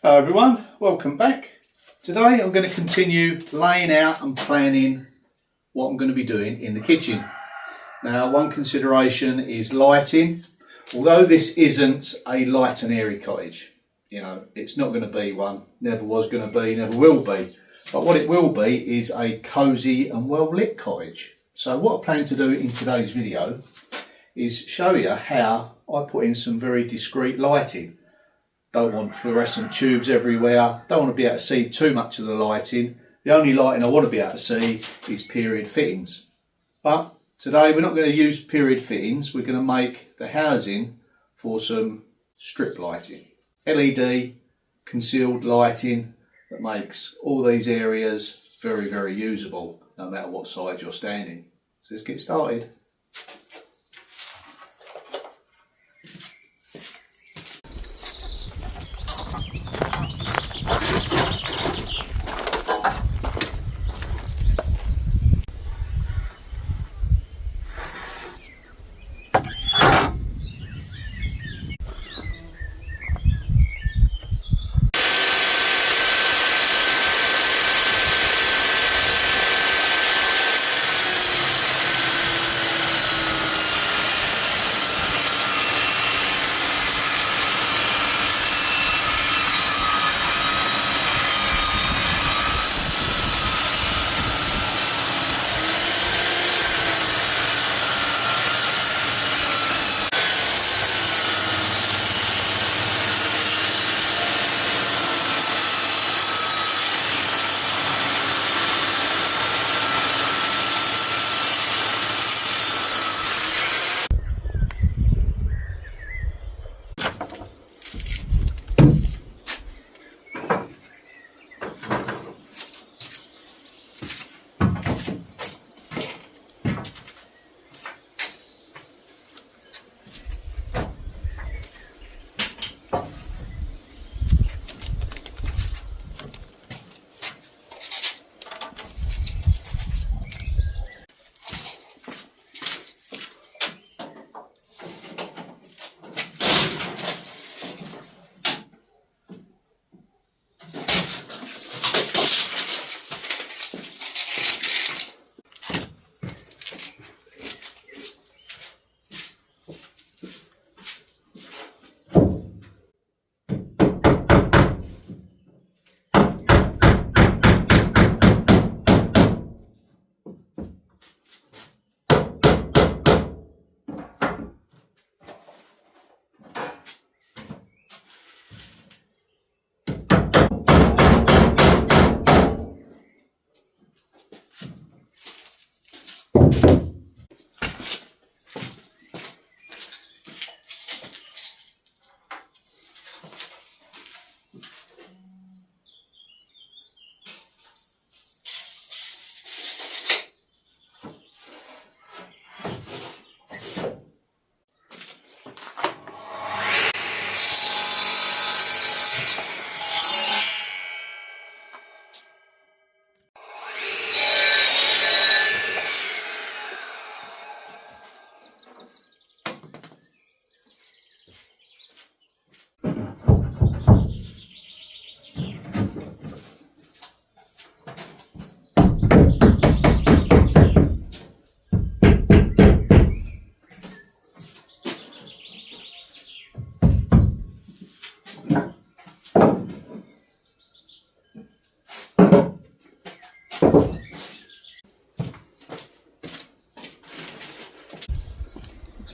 Hello everyone, welcome back. Today I'm going to continue laying out and planning what I'm going to be doing in the kitchen. Now, one consideration is lighting. Although this isn't a light and airy cottage, you know, it's not going to be one, never was going to be, never will be. But what it will be is a cosy and well lit cottage. So what I plan to do in today's video is show you how I put in some very discreet lighting. Don't want fluorescent tubes everywhere, don't want to be able to see too much of the lighting. The only lighting I want to be able to see is period fittings. But today we're not going to use period fittings, we're going to make the housing for some strip lighting. LED concealed lighting that makes all these areas very, very usable no matter what side you're standing. So let's get started.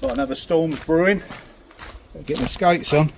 Looks like another storm's brewing. Better get my skates on.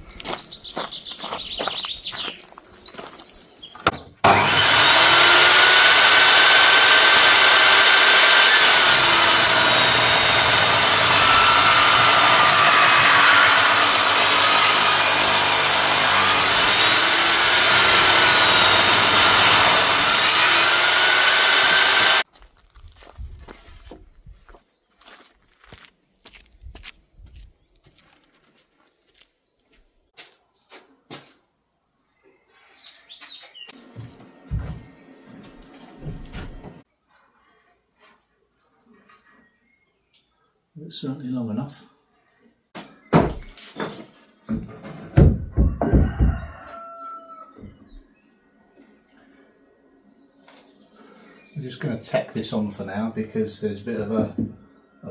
It's certainly long enough. I'm just going to tack this on for now because there's a bit of a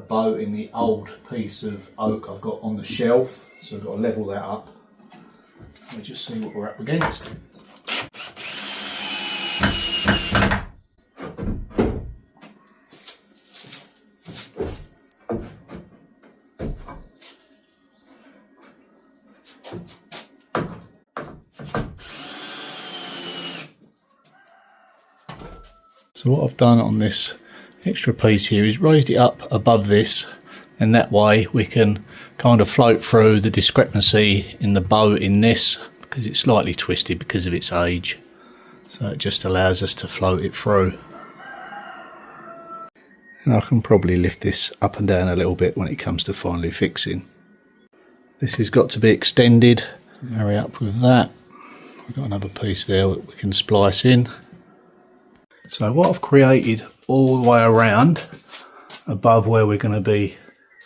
bow in the old piece of oak I've got on the shelf, so I've got to level that up. We'll just see what we're up against. So what I've done on this extra piece here is raised it up above this, and that way we can kind of float through the discrepancy in the bow in this, because it's slightly twisted because of its age. So it just allows us to float it through. And I can probably lift this up and down a little bit when it comes to finally fixing. This has got to be extended. Marry up with that. We've got another piece there that we can splice in. So what I've created all the way around above where we're going to be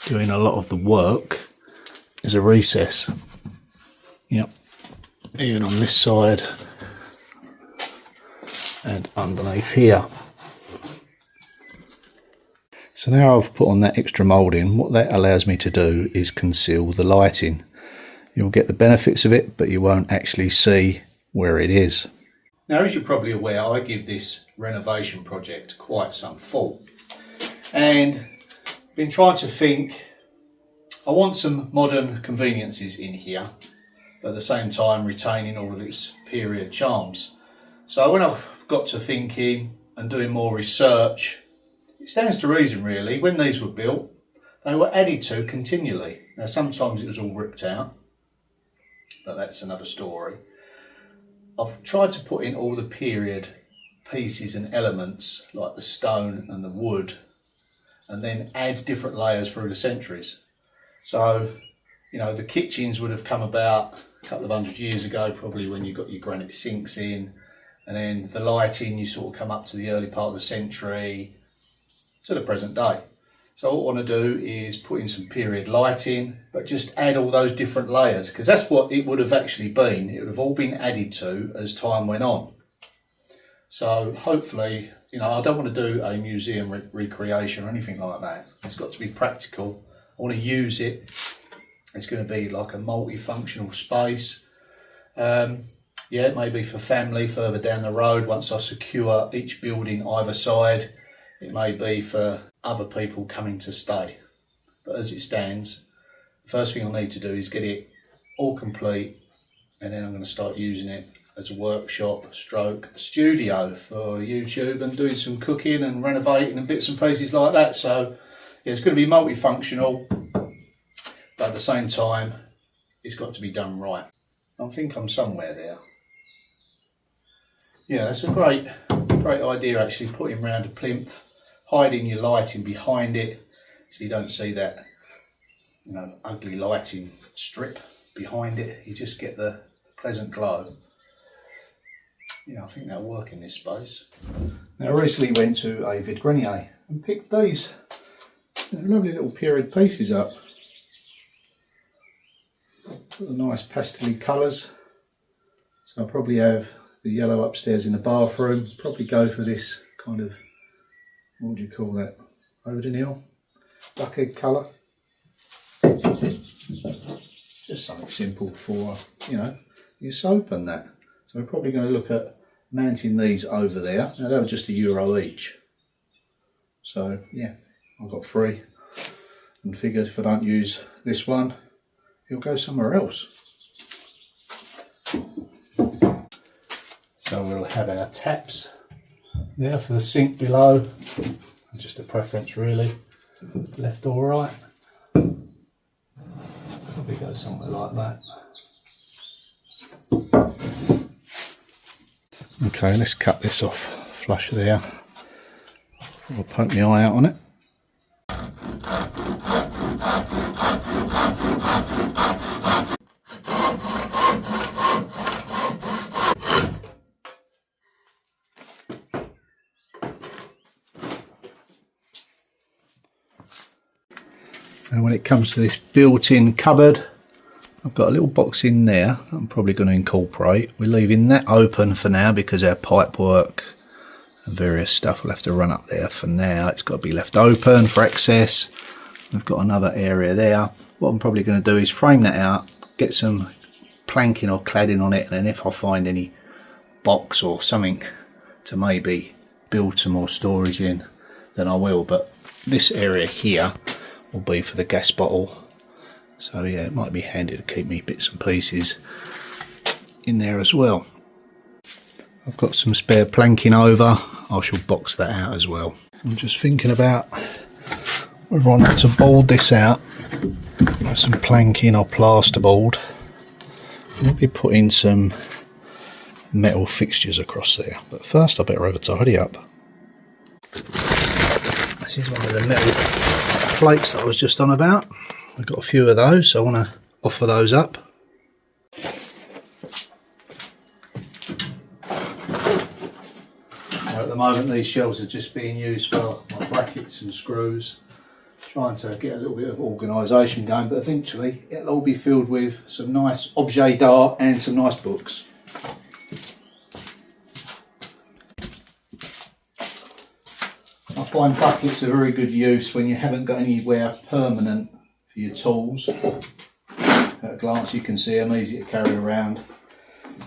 doing a lot of the work is a recess. Yep, even on this side and underneath here. So now I've put on that extra moulding, what that allows me to do is conceal the lighting. You'll get the benefits of it, but you won't actually see where it is. Now, as you're probably aware, I give this renovation project quite some thought, and been trying to think, I want some modern conveniences in here, but at the same time retaining all of its period charms. So when I've got to thinking and doing more research, it stands to reason really, when these were built, they were added to continually. Now sometimes it was all ripped out, but that's another story. I've tried to put in all the period pieces and elements like the stone and the wood, and then add different layers through the centuries. So, you know, the kitchens would have come about a couple of 100 years ago, probably when you got your granite sinks in, and then the lighting, you sort of come up to the early part of the century to the present day. So what I want to do is put in some period lighting, but just add all those different layers, because that's what it would have actually been. It would have all been added to as time went on. So hopefully, you know, I don't want to do a museum recreation or anything like that. It's got to be practical. I want to use it. It's going to be like a multifunctional space. Yeah, it may be for family further down the road once I secure each building either side. It may be for other people coming to stay. But as it stands, the first thing I need to do is get it all complete, and then I'm going to start using it as a workshop stroke studio for YouTube and doing some cooking and renovating and bits and pieces like that. So yeah, it's going to be multifunctional, but at the same time it's got to be done right. I think I'm somewhere there. Yeah, that's a great idea actually, putting around a plinth, hiding your lighting behind it so you don't see that, you know, ugly lighting strip behind it. You just get the pleasant glow. Yeah, I think that'll work in this space. Now, I recently went to a vide grenier and picked these lovely little period pieces up. Got the nice pastel colours. So I'll probably have the yellow upstairs in the bathroom. Probably go for this kind of, what would you call that? Odinil? Duck-egg colour. Just something simple for, you know, your soap and that. So we're probably going to look at mounting these over there. Now they were just €1 each. So yeah, I've got 3 and figured if I don't use this one, it'll go somewhere else. So we'll have our taps there for the sink below. Just a preference really, left or right. Probably go somewhere like that. Okay, let's cut this off flush there. I'll poke my eye out on it. And when it comes to this built-in cupboard, I've got a little box in there I'm probably going to incorporate. We're leaving that open for now because our pipe work and various stuff will have to run up there. For now it's got to be left open for access. We've got another area there. What I'm probably going to do is frame that out, get some planking or cladding on it, and then if I find any box or something to maybe build some more storage in, then I will. But this area here will be for the gas bottle, so yeah, it might be handy to keep me bits and pieces in there as well. I've got some spare planking over, I shall box that out as well. I'm just thinking about whether I want to board this out with some planking or plasterboard. I'll be putting some metal fixtures across there, but first I better have a tidy up. This is one of the metal plates that I was just on about. I've got a few of those, so I want to offer those up. At the moment these shelves are just being used for like brackets and screws, trying to get a little bit of organisation going, but eventually it'll all be filled with some nice objet d'art and some nice books. I find buckets are very good use when you haven't got anywhere permanent for your tools. At a glance you can see them, easy to carry around.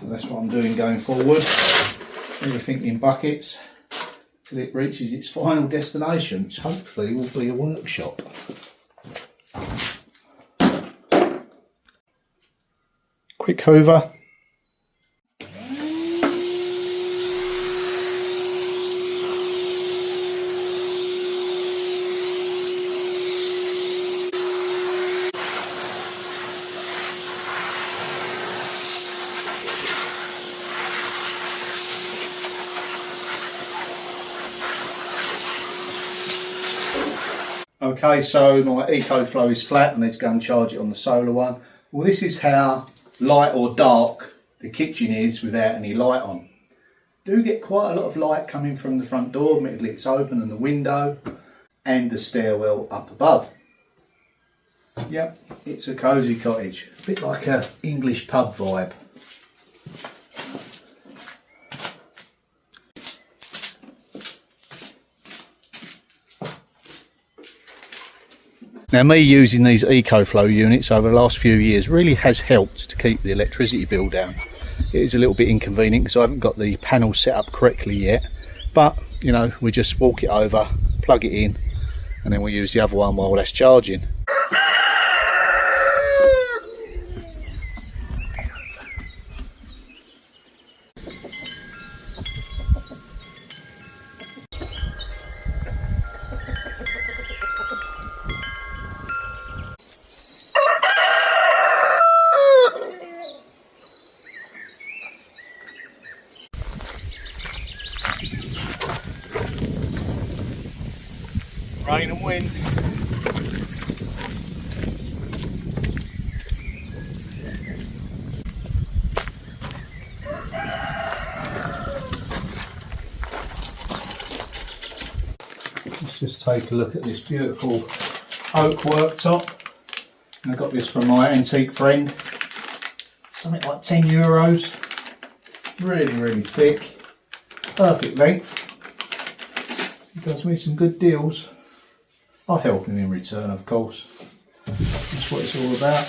So that's what I'm doing going forward. Everything in buckets till it reaches its final destination, which hopefully will be a workshop. Quick hoover. Okay, so my EcoFlow is flat. I need to go and charge it on the solar one. Well, this is how light or dark the kitchen is without any light on. Do get quite a lot of light coming from the front door, admittedly it's open, and the window and the stairwell up above. Yep, it's a cosy cottage, a bit like an English pub vibe. Now, me using these EcoFlow units over the last few years really has helped to keep the electricity bill down. It is a little bit inconvenient because I haven't got the panel set up correctly yet, but you know, we just walk it over, plug it in, and then we use the other one while that's charging. Rain and wind. Let's just take a look at this beautiful oak worktop. I got this from my antique friend. Something like €10. Really thick. Perfect length. He does me some good deals. I'll help him in return, of course. That's what it's all about.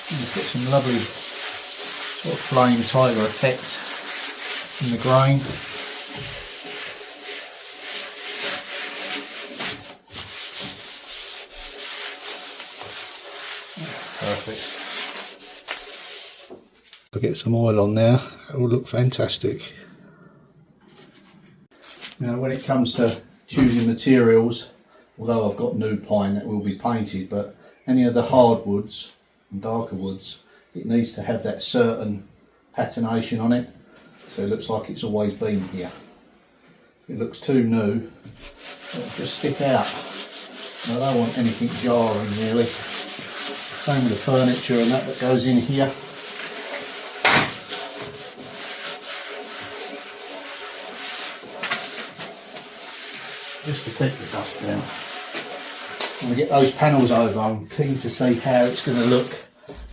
And get some lovely sort of flame tiger effect in the grain. Perfect. I'll get some oil on there. It will look fantastic. Now, when it comes to choosing materials, although I've got new pine that will be painted, but any of the hardwoods and darker woods, it needs to have that certain patination on it, so it looks like it's always been here. If it looks too new, it'll just stick out. And I don't want anything jarring really. Same with the furniture and that goes in here. Just to keep the dust down. When we get those panels over, I'm keen to see how it's going to look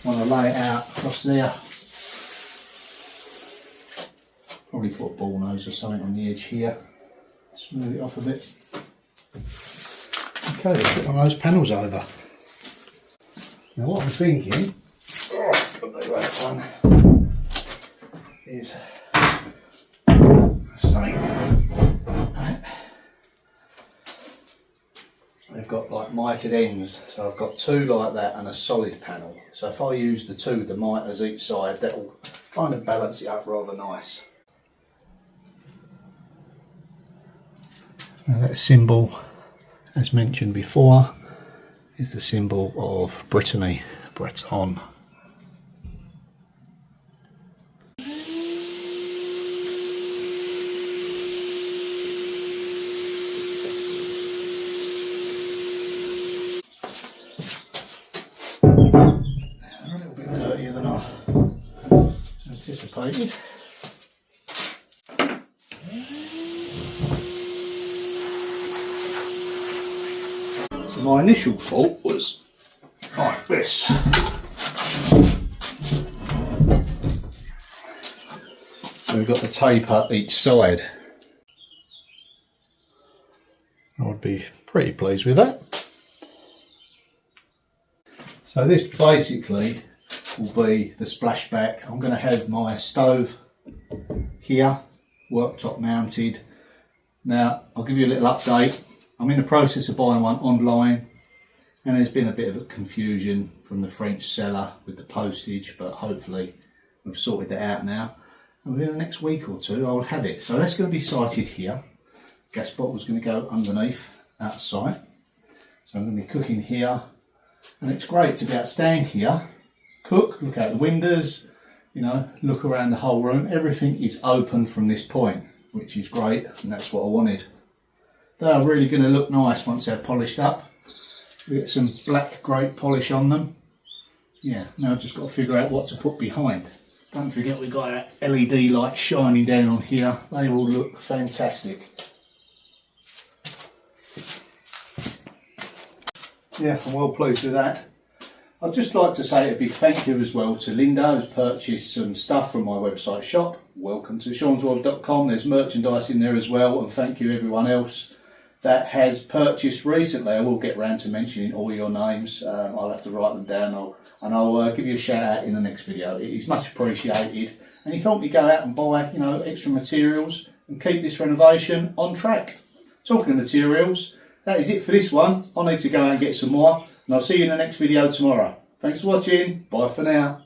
when I lay it out across there. Probably put a ball nose or something on the edge here. Smooth it off a bit. Okay, let's put one of those panels over. Now what I'm thinking, is something. They've got like mitered ends, so I've got two like that and a solid panel. So if I use the two, the miters each side, that will kind of balance it up rather nice. Now that symbol, as mentioned before, is the symbol of Brittany, Breton. A little bit dirtier than I anticipated. So my initial thought was like this. So we've got the tape up each side. I would be pretty pleased with that. So this basically will be the splashback. I'm going to have my stove here, worktop mounted. Now I'll give you a little update. I'm in the process of buying one online, and there's been a bit of a confusion from the French seller with the postage, but hopefully we've sorted that out now. And within the next week or two I'll have it. So that's going to be sited here. Gas bottle's going to go underneath outside. So I'm going to be cooking here. And it's great to be able to stand here, cook, look out the windows, you know, look around the whole room. Everything is open from this point, which is great, and that's what I wanted. They are really going to look nice once they're polished up. We get some black grate polish on them. Yeah, now I've just got to figure out what to put behind. Don't forget we've got our LED light shining down on here. They will look fantastic. Yeah, I'm well pleased with that. I'd just like to say a big thank you as well to Linda, who's purchased some stuff from my website shop. Welcome to seansworld.com. There's merchandise in there as well, and thank you everyone else that has purchased recently. I will get round to mentioning all your names. I'll have to write them down, and I'll give you a shout out in the next video. It is much appreciated, and you help me go out and buy, you know, extra materials and keep this renovation on track. Talking of materials, that is it for this one. I need to go out and get some more, and I'll see you in the next video tomorrow. Thanks for watching. Bye for now.